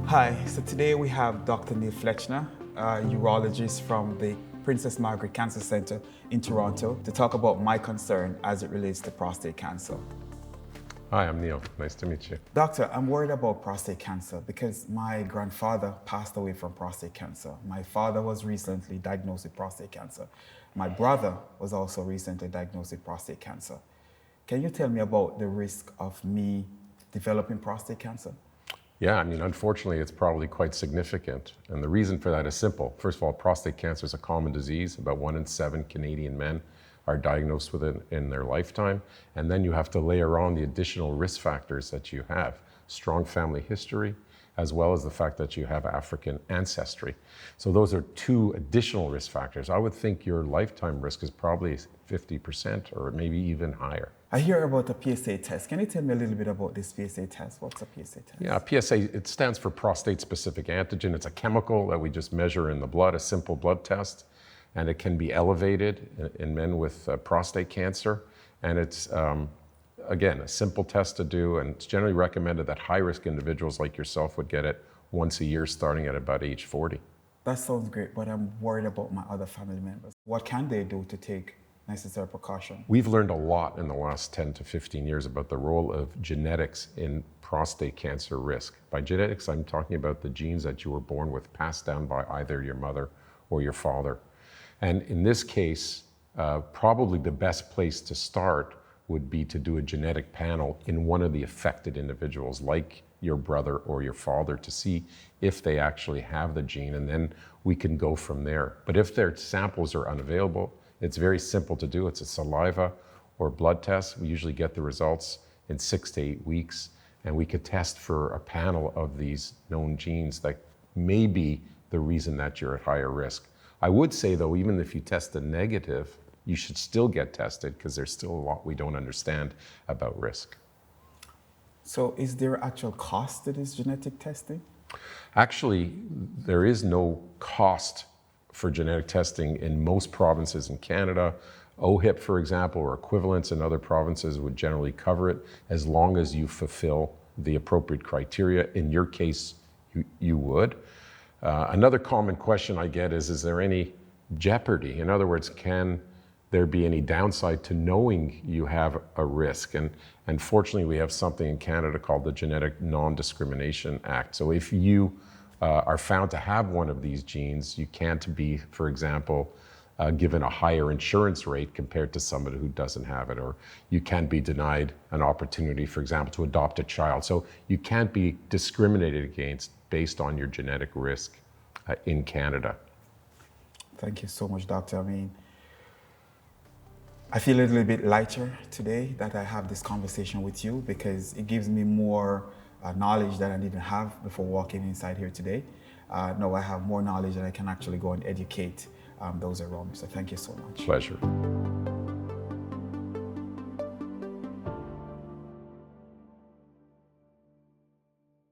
Hi, so today we have Dr. Neil Fleshner, a urologist from the Princess Margaret Cancer Center in Toronto, to talk about my concern as it relates to prostate cancer. Hi, I'm Neil. Nice to meet you. Doctor, I'm worried about prostate cancer because my grandfather passed away from prostate cancer. My father was recently diagnosed with prostate cancer. My brother was also recently diagnosed with prostate cancer. Can you tell me about the risk of me developing prostate cancer? Yeah, I mean, unfortunately, it's probably quite significant. And the reason for that is simple. First of all, prostate cancer is a common disease. About 1 in 7 Canadian men are diagnosed with it in their lifetime. And then you have to layer on the additional risk factors that you have. Strong family history, as well as the fact that you have African ancestry. So those are 2 additional risk factors. I would think your lifetime risk is probably 50% or maybe even higher. I hear about a PSA test. Can you tell me a little bit about this PSA test? What's a PSA test? Yeah, PSA, it stands for prostate-specific antigen. It's a chemical that we just measure in the blood, a simple blood test, and it can be elevated in men with prostate cancer. And it's, again, a simple test to do, and it's generally recommended that high-risk individuals like yourself would get it once a year starting at about age 40. That sounds great, but I'm worried about my other family members. What can they do to take necessary precaution? We've learned a lot in the last 10 to 15 years about the role of genetics in prostate cancer risk. By genetics, I'm talking about the genes that you were born with, passed down by either your mother or your father. And in this case, probably the best place to start would be to do a genetic panel in one of the affected individuals, like your brother or your father, to see if they actually have the gene, and then we can go from there. But if their samples are unavailable, it's very simple to do. It's a saliva or blood test. We usually get the results in 6 to 8 weeks, and we could test for a panel of these known genes that may be the reason that you're at higher risk. I would say, though, even if you test a negative, you should still get tested because there's still a lot we don't understand about risk. So is there actual cost to this genetic testing? Actually, there is no cost for genetic testing in most provinces in Canada. OHIP, for example, or equivalents in other provinces would generally cover it as long as you fulfill the appropriate criteria. In your case, you would. Another common question I get is there any jeopardy? In other words, can there be any downside to knowing you have a risk? And fortunately, we have something in Canada called the Genetic Non-Discrimination Act. So if you are found to have one of these genes, you can't be, for example, given a higher insurance rate compared to somebody who doesn't have it, or you can't be denied an opportunity, for example, to adopt a child. So you can't be discriminated against based on your genetic risk in Canada. Thank you so much, Doctor. I feel a little bit lighter today that I have this conversation with you because it gives me more knowledge that I didn't have before walking inside here today. Now I have more knowledge that I can actually go and educate those around me. So thank you so much. Pleasure.